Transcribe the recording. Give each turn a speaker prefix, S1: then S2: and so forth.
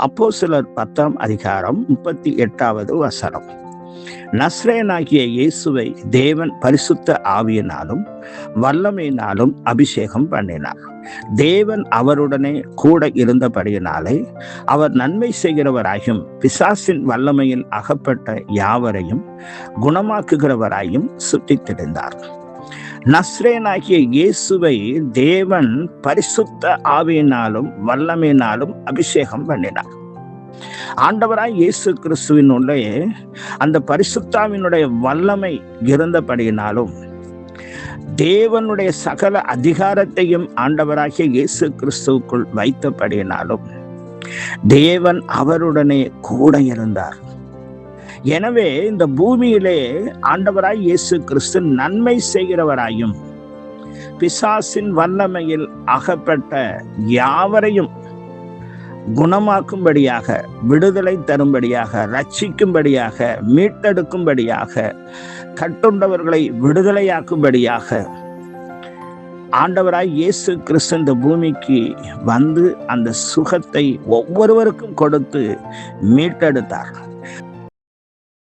S1: அப்போஸ்தலர் 10:38 நஸ்ரேயனாகிய இயேசுவை தேவன் பரிசுத்த ஆவியினாலும் வல்லமையினாலும் அபிஷேகம் பண்ணினார். தேவன் அவருடனே கூட இருந்தபடியினாலே அவர் நன்மை செய்கிறவராயும் பிசாசின் வல்லமையில் அகப்பட்ட யாவரையும் குணமாக்குகிறவராயும் சுற்றித் திரிந்தார். நஸ்ரேயனாகிய இயேசுவை தேவன் பரிசுத்த ஆவியினாலும் வல்லமையினாலும் அபிஷேகம் பண்ணினார். ஆண்டவராய் இயேசு கிறிஸ்துவினுடைய அந்த பரிசுத்தாவினுடைய வல்லமை இருந்தபடியினாலும் தேவனுடைய சகல அதிகாரத்தையும் ஆண்டவராகிய இயேசு கிறிஸ்துவுக்குள் வைத்தபடியினாலும் தேவன் அவருடனே கூட இருந்தார். எனவே இந்த பூமியிலே ஆண்டவராய் இயேசு கிறிஸ்து நன்மை செய்கிறவராயும் பிசாசின் வல்லமையில் அகப்பட்ட யாவரையும் குணமாக்கும்படியாக, விடுதலை தரும்படியாக, ரட்சிக்கும்படியாக, மீட்டெடுக்கும்படியாக, கட்டுண்டவர்களை விடுதலையாக்கும்படியாக ஆண்டவராய் இயேசு கிறிஸ்து இந்த பூமிக்கு வந்து அந்த சுகத்தை ஒவ்வொருவருக்கும் கொடுத்து மீட்டெடுத்தார்.